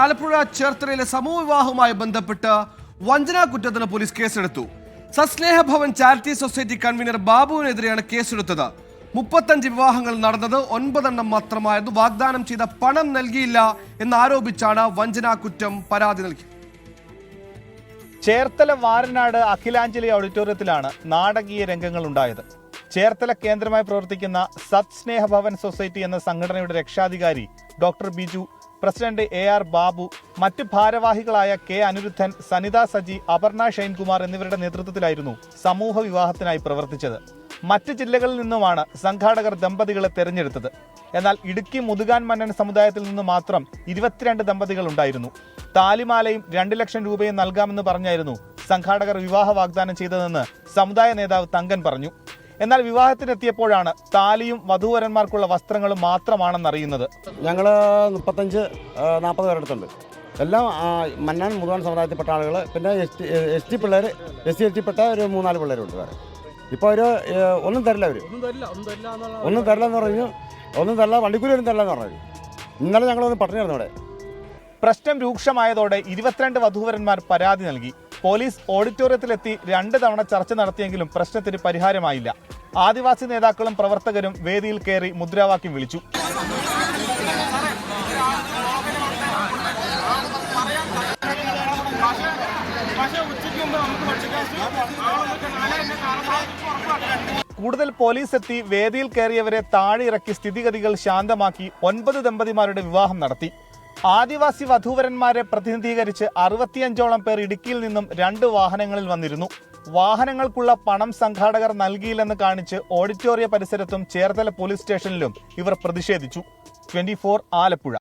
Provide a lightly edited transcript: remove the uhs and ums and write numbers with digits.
ആലപ്പുഴ ചേർത്തലയിലെ സമൂഹവിവാഹവുമായി ബന്ധപ്പെട്ട് വഞ്ചനാ കുറ്റത്തിന് പോലീസ് കേസെടുത്തു. സസ്നേഹ ഭവൻ ചാരിറ്റി സൊസൈറ്റി കൺവീനർ ബാബുവിനെതിരെയാണ് കേസെടുത്തത്. 35 വിവാഹങ്ങൾ നടന്നത് 9 എണ്ണം മാത്രമായിരുന്നു. വാഗ്ദാനം ചെയ്ത പണം നൽകിയില്ല എന്നാരോപിച്ചാണ് വഞ്ചനാ കുറ്റം പരാതി നൽകിയത്. ചേർത്തല വാരനാട് അഖിലാഞ്ജലി ഓഡിറ്റോറിയത്തിലാണ് നാടകീയ രംഗങ്ങൾ ഉണ്ടായത്. ചേർത്തല കേന്ദ്രമായി പ്രവർത്തിക്കുന്ന സത്സ്നേഹ ഭവൻ സൊസൈറ്റി എന്ന സംഘടനയുടെ രക്ഷാധികാരി doctor Biju, president AR Babu, മറ്റ് ഭാരവാഹികളായ K അനിരുദ്ധൻ, സനിത സജി, അപർണ ഷൈൻകുമാർ എന്നിവരുടെ നേതൃത്വത്തിലായിരുന്നു സമൂഹ വിവാഹത്തിനായി പ്രവർത്തിച്ചത്. മറ്റ് ജില്ലകളിൽ നിന്നുമാണ് സംഘാടകർ ദമ്പതികളെ തെരഞ്ഞെടുത്തത്. എന്നാൽ ഇടുക്കി മുതുകാൻ മന്നൻ സമുദായത്തിൽ നിന്ന് മാത്രം 22 ദമ്പതികൾ ഉണ്ടായിരുന്നു. താലിമാലയും 2 ലക്ഷം രൂപയും നൽകാമെന്ന് പറഞ്ഞായിരുന്നു സംഘാടകർ വിവാഹ വാഗ്ദാനം ചെയ്തതെന്ന് സമുദായ നേതാവ് തങ്കൻ പറഞ്ഞു. എന്നാൽ വിവാഹത്തിനെത്തിയപ്പോഴാണ് താലിയും വധൂവരന്മാർക്കുള്ള വസ്ത്രങ്ങളും മാത്രമാണെന്നറിയുന്നത്. ഞങ്ങൾ 35-40 പേരെടുത്തുണ്ട്. എല്ലാം മന്നാൻ മുതുകാൻ സമുദായത്തിൽപ്പെട്ട ആളുകൾ, പിന്നെ ST പിള്ളേർ, SC/ST പെട്ട ഒരു 3-4 പിള്ളേരുണ്ട്. വേറെ ഇപ്പോൾ ഒരു ഒന്നും തരില്ല. ഒന്നും തരില്ലെന്ന് പറഞ്ഞു. ഒന്നും തരില്ല, വണ്ടിക്കൂലി ഒന്നും തരില്ലെന്ന് പറഞ്ഞു. ഇന്നലെ ഞങ്ങളൊന്ന് പട്ടിണിയായിരുന്നു അവിടെ. പ്രശ്നം രൂക്ഷമായതോടെ 22 വധൂവരന്മാർ പരാതി നൽകി. പോലീസ് ഓഡിറ്റോറിയത്തിലെത്തി 2 തവണ ചർച്ച നടത്തിയെങ്കിലും പ്രശ്നത്തിന് പരിഹാരമായില്ല. ആദിവാസി നേതാക്കളും പ്രവർത്തകരും വേദിയിൽ കയറി മുദ്രാവാക്യം വിളിച്ചു. കൂടുതൽ പോലീസ് എത്തി വേദിയിൽ കയറിയവരെ താഴെ ഇറക്കി സ്ഥിതിഗതികൾ ശാന്തമാക്കി 9 ദമ്പതിമാരുടെ വിവാഹം നടത്തി. ആദിവാസി വധൂവരന്മാരെ പ്രതിനിധീകരിച്ച് 65ഓളം പേർ ഇടുക്കിയിൽ നിന്നും 2 വാഹനങ്ങളിൽ വന്നിരുന്നു. വാഹനങ്ങൾക്കുള്ള പണം സംഘാടകർ നൽകിയില്ലെന്ന് കാണിച്ച് ഓഡിറ്റോറിയ പരിസരത്തും ചേർത്തല പോലീസ് സ്റ്റേഷനിലും ഇവർ പ്രതിഷേധിച്ചു. 24 ആലപ്പുഴ.